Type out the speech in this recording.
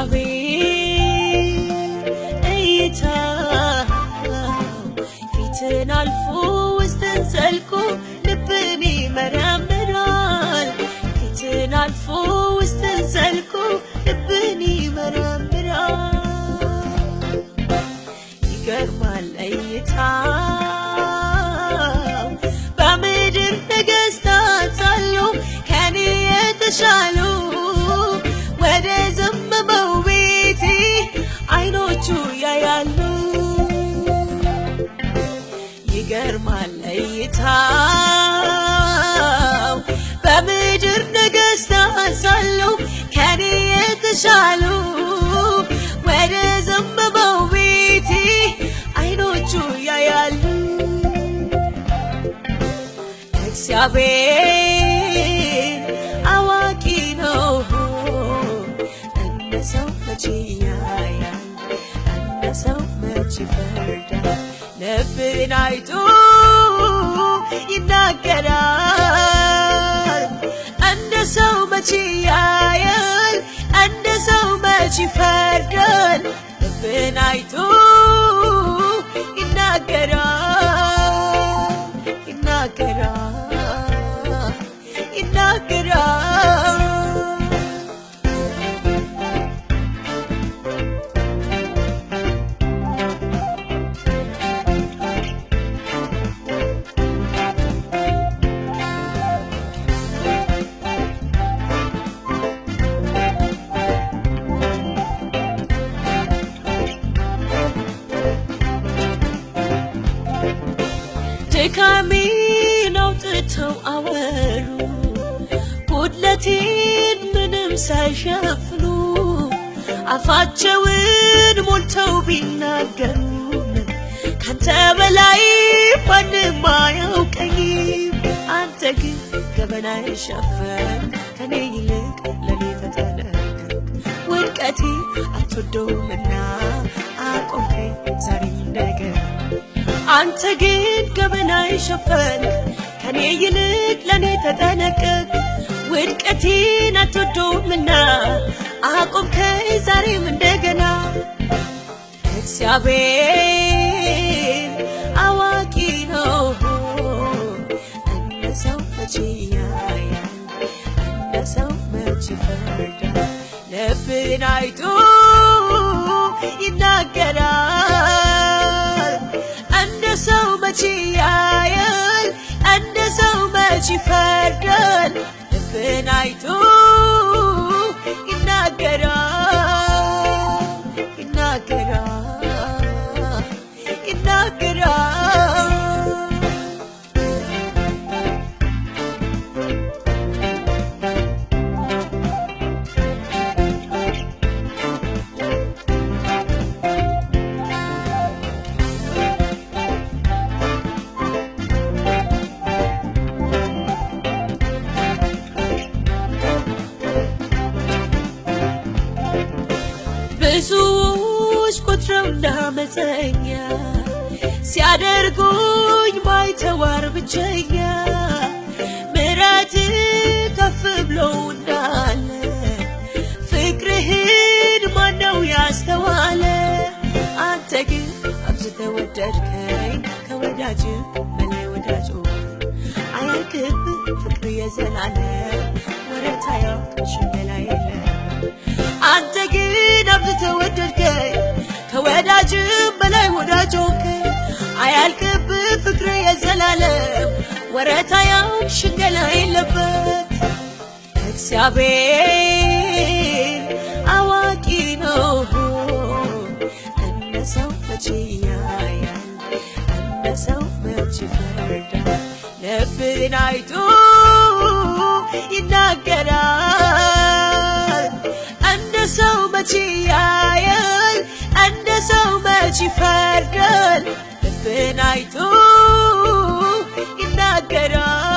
እግዚአብሔር እይታ ፊትን አልፎ ውስጥን ዘልቆ ልብን ይመረምራል ፊትን አልፎ ውስጥን ዘልቆ ልብን ይመረምራል ይገርማል እይታው በምድር ነገሥታት አሉ ከኔ የተሻሉ ወደ ዘመመው ቤቴ አይኖቹ ያያሉ ይገርማል እይታው በምድር ነገሥታት አሉ ከኔ የተሻሉ ወደ ዘመመው ቤቴ አይኖቹ ያያሉ እግዚአብሔር አዋቂ ነው እንደ ሰው መቼ ያያል እንደ ሰው መቼ ይፈርዳል ልብን አይቶ ይናገራል እንደ ሰው መቼ ያያል እንደ ሰው መቼ ይፈርዳል ልብን አይቶ ይናገራል ይናገራል ይናገራል ድካሜን አውጥተው አወሩ ጉድለቴን ምንም ሳይሸፍኑ አፋቸውን ሞልተው ቢናገሩ ካንተ በላይ ማንም አያውቀኝም አንተ ግን ገበናዬን ሸፈን ከኔ ይልቅ ለኔ ተጠነቀቅ ውድቀቴ አትወደውምና አቆምከኝ ዛሬም እንደገና አንተ ግን ገበናዬን ሸፈን ከኔ ይልቅ ለኔ ተጠነቀቅ ውድቀቴን አትወደውምና አቆምከኝ ዛሬም እንደገና እግዚአብሔር አዋቂ ነው እንደ ሰው መቼ ያያል እንደ ሰው መቼ ይፈርዳል ልብን አይቶ ይናገራል እንደ ሰው መቼ ያያል እንደ ሰው መቼ ይፈርዳል ልብን አይቶ ይናገራል ይናገራል ይናገራል ብዙዎች ቆጥረው እንዳመፀኛ ሲያደርጉኝ ባይተዋር ብቸኛ ምሕረት ከፍ ብሎ እንዳለ ፍቅርህን ማነው ያስተዋለ አንተ ግን አብዝተህ ወደድከኝ ከወዳጅ በላይ ወዳጅ አያልቅብህ ፍቅር የዘላለም ወረት አያውቅ ሽንገላ የለም አንተ ግን አብዝተህ ወደድከኝ ከወዳጅም በላይ ወዳጅ ሆንከኝ አያልቅብህ ፍቅር የዘላለም ወረት አያውቅ ሽንገላ የለበት እግዚአብሔር አዋቂ ነው እንደ ሰው መቼ ያያል እንደ ሰው መቼ ይፈርዳል ልብን አይቶ ይናገራል እንደ ሰው መቼ ያያል እንደ ሰው መቼ ይፈርዳል ልብን አይቶ ይናገራል